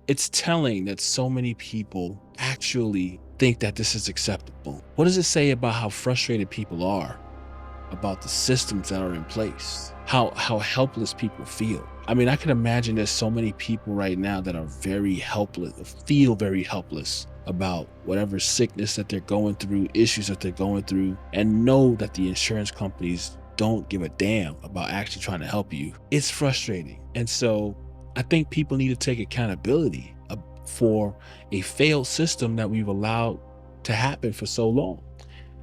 It's telling that so many people actually think that this is acceptable. What does it say about how frustrated people are about the systems that are in place? How helpless people feel. I mean, I can imagine there's so many people right now that are very helpless, feel very helpless about whatever sickness that they're going through, issues that they're going through, and know that the insurance companies don't give a damn about actually trying to help you. It's frustrating. And so I think people need to take accountability for a failed system that we've allowed to happen for so long.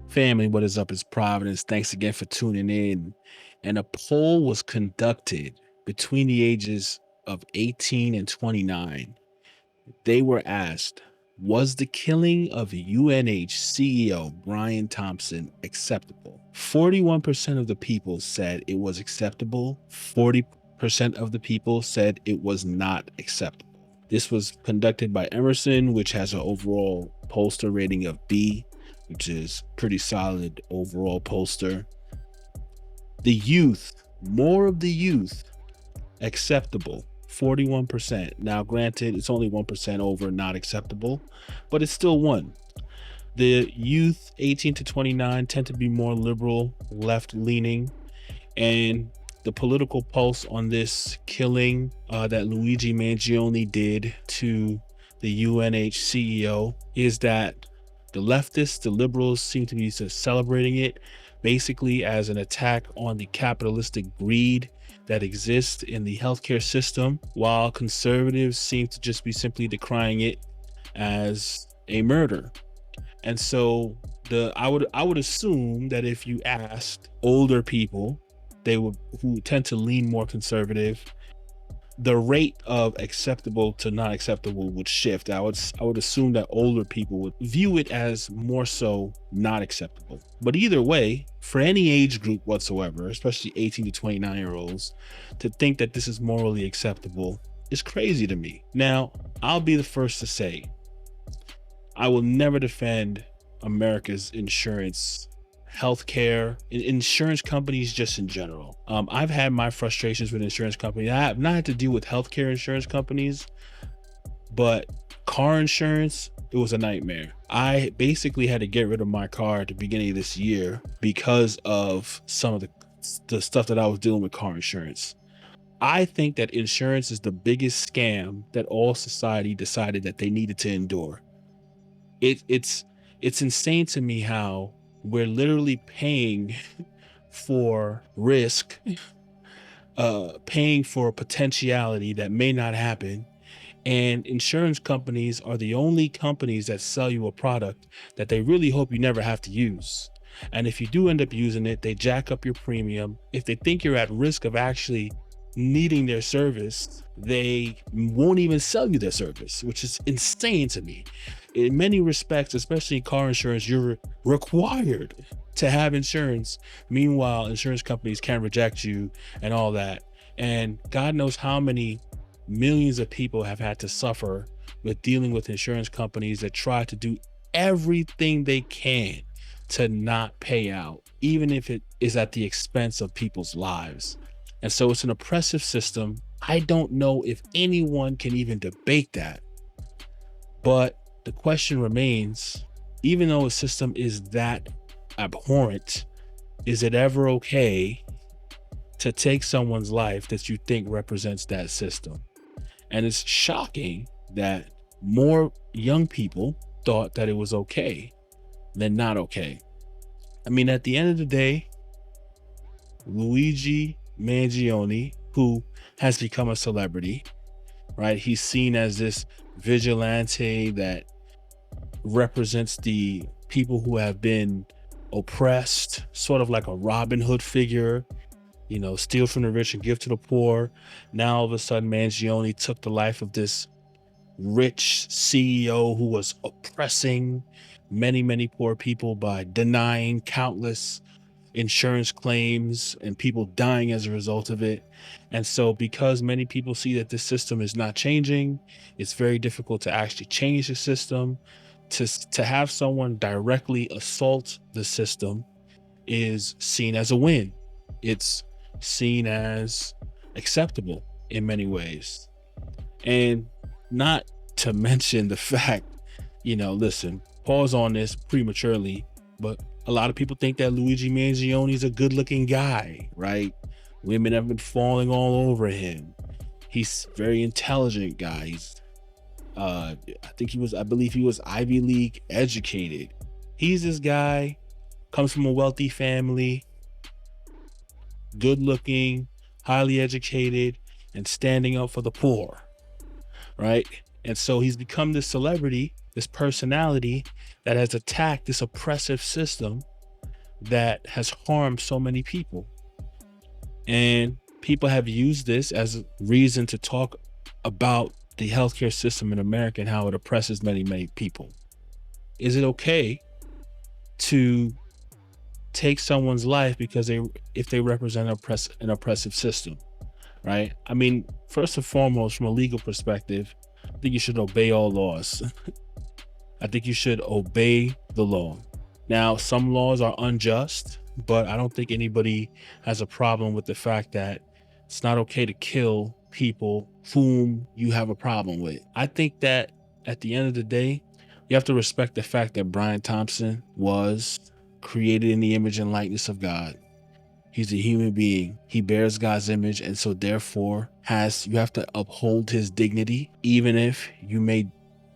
Family, what is up? It's Providence. Thanks again for tuning in. And a poll was conducted between the ages of 18 and 29. They were asked, was the killing of UNH CEO Brian Thompson acceptable? 41% of the people said it was acceptable. 40% of the people said it was not acceptable. This was conducted by Emerson, which has an overall pollster rating of B, which is pretty solid overall pollster. The youth, more of the youth, acceptable, 41%. Now, granted, it's only 1% over not acceptable, but it's still one. The youth, 18 to 29, tend to be more liberal, left-leaning, and the political pulse on this killing that Luigi Mangione did to the UNH CEO is that the leftists, the liberals, seem to be celebrating it basically as an attack on the capitalistic greed that exists in the healthcare system, while conservatives seem to just be simply decrying it as a murder. And so I would assume that if you asked older people, who tend to lean more conservative, the rate of acceptable to not acceptable would shift. I would assume that older people would view it as more so not acceptable. But either way, for any age group whatsoever, especially 18 to 29-year-olds, to think that this is morally acceptable is crazy to me. Now, I'll be the first to say, I will never defend America's insurance, healthcare, insurance companies just in general. I've had my frustrations with insurance companies. I have not had to deal with healthcare insurance companies, but car insurance, it was a nightmare. I basically had to get rid of my car at the beginning of this year because of some of the stuff that I was dealing with car insurance. I think that insurance is the biggest scam that all society decided that they needed to endure. It's insane to me how we're literally paying for risk, paying for potentiality that may not happen. And insurance companies are the only companies that sell you a product that they really hope you never have to use. And if you do end up using it, they jack up your premium. If they think you're at risk of actually needing their service, they won't even sell you their service, which is insane to me. In many respects, especially car insurance, you're required to have insurance. Meanwhile, insurance companies can reject you and all that. And God knows how many millions of people have had to suffer with dealing with insurance companies that try to do everything they can to not pay out, even if it is at the expense of people's lives. And so it's an oppressive system. I don't know if anyone can even debate that. But the question remains, even though a system is that abhorrent, is it ever okay to take someone's life that you think represents that system? And it's shocking that more young people thought that it was okay than not okay. I mean, at the end of the day, Luigi Mangione, who has become a celebrity, right? He's seen as this vigilante that represents the people who have been oppressed, sort of like a Robin Hood figure, steal from the rich and give to the poor. Now, all of a sudden, Mangione took the life of this rich CEO who was oppressing many, many poor people by denying countless insurance claims and people dying as a result of it. And so because many people see that this system is not changing, it's very difficult to actually change the system. To have someone directly assault the system is seen as a win. It's seen as acceptable in many ways. And not to mention the fact, listen, pause on this prematurely, but a lot of people think that Luigi Mangione is a good looking guy, right? Women have been falling all over him. He's a very intelligent guy. I believe he was Ivy League educated. He's this guy, comes from a wealthy family, good looking, highly educated, and standing up for the poor, right? And so he's become this celebrity, this personality that has attacked this oppressive system that has harmed so many people. And people have used this as a reason to talk about the healthcare system in America and how it oppresses many, many people. Is it okay to take someone's life because if they represent an oppressive system, right? I mean, first and foremost, from a legal perspective, I think you should obey all laws. I think you should obey the law. Now, some laws are unjust, but I don't think anybody has a problem with the fact that it's not okay to kill people whom you have a problem with. I think that at the end of the day, you have to respect the fact that Brian Thompson was created in the image and likeness of God. He's a human being. He bears God's image, and so therefore you have to uphold his dignity, even if you may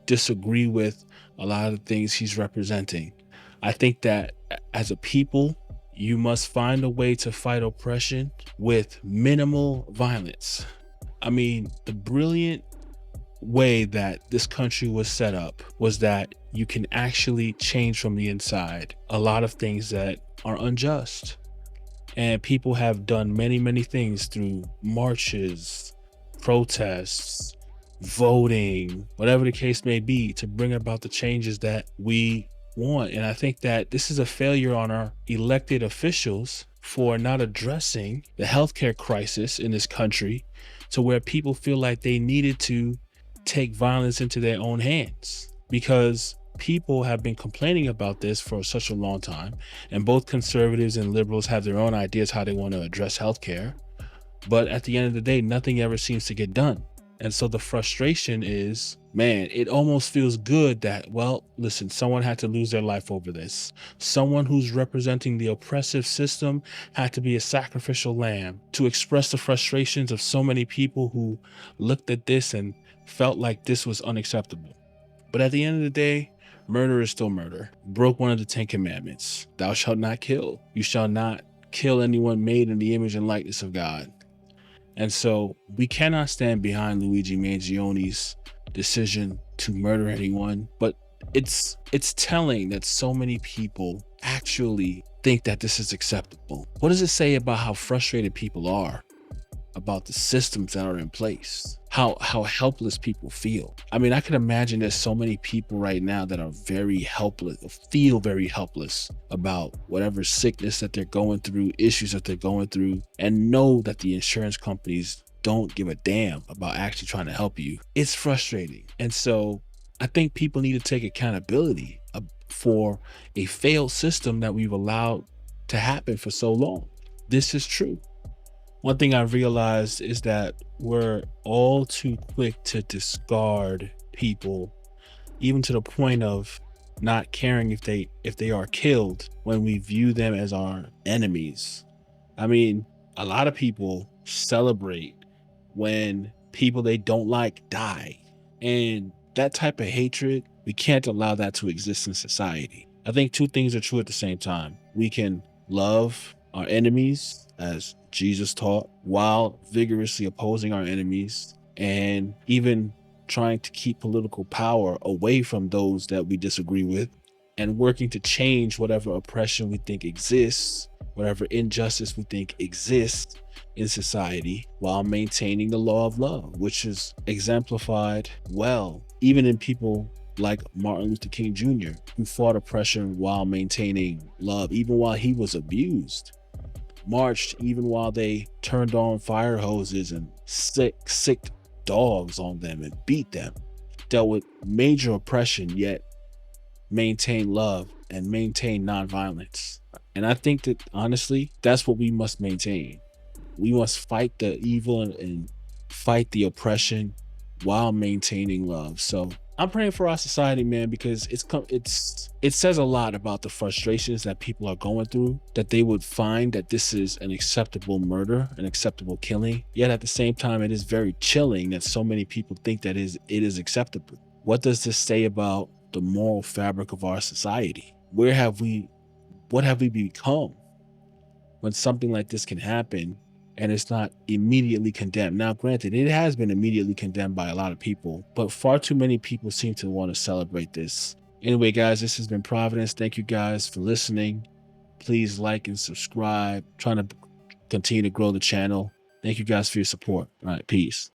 disagree with a lot of the things he's representing. I think that as a people, you must find a way to fight oppression with minimal violence. I mean, the brilliant way that this country was set up was that you can actually change from the inside a lot of things that are unjust. And people have done many, many things through marches, protests, voting, whatever the case may be, to bring about the changes that we want. And I think that this is a failure on our elected officials for not addressing the healthcare crisis in this country to where people feel like they needed to take violence into their own hands, because people have been complaining about this for such a long time, and both conservatives and liberals have their own ideas how they want to address healthcare, but at the end of the day, nothing ever seems to get done. And so the frustration is, man, it almost feels good that, well, listen, someone had to lose their life over this. Someone who's representing the oppressive system had to be a sacrificial lamb to express the frustrations of so many people who looked at this and felt like this was unacceptable. But at the end of the day, murder is still murder. Broke one of the 10 commandments. Thou shalt not kill. You shall not kill anyone made in the image and likeness of God. And so we cannot stand behind Luigi Mangione's decision to murder anyone, but it's telling that so many people actually think that this is acceptable. What does it say about how frustrated people are about the systems that are in place? How helpless people feel. I mean, I can imagine there's so many people right now that are very helpless, feel very helpless about whatever sickness that they're going through, issues that they're going through, and know that the insurance companies don't give a damn about actually trying to help you. It's frustrating. And so I think people need to take accountability for a failed system that we've allowed to happen for so long. This is true. One thing I realized is that we're all too quick to discard people, even to the point of not caring if they are killed when we view them as our enemies. I mean, a lot of people celebrate when people they don't like die. And that type of hatred, we can't allow that to exist in society. I think two things are true at the same time. We can love our enemies as Jesus taught, while vigorously opposing our enemies and even trying to keep political power away from those that we disagree with, and working to change whatever oppression we think exists, whatever injustice we think exists in society, while maintaining the law of love, which is exemplified well, even in people like Martin Luther King Jr., who fought oppression while maintaining love, even while he was abused. Marched even while they turned on fire hoses and sicked dogs on them and beat them. Dealt with major oppression, yet maintained love and maintained nonviolence. And I think that honestly, that's what we must maintain. We must fight the evil and fight the oppression while maintaining love. So I'm praying for our society, man, because it says a lot about the frustrations that people are going through, that they would find that this is an acceptable murder, an acceptable killing. Yet at the same time, it is very chilling that so many people think that it is acceptable. What does this say about the moral fabric of our society? What have we become when something like this can happen and it's not immediately condemned? Now, granted, it has been immediately condemned by a lot of people, but far too many people seem to want to celebrate this. Anyway, guys, this has been Providence. Thank you guys for listening. Please like and subscribe. Trying to continue to grow the channel. Thank you guys for your support. All right, peace.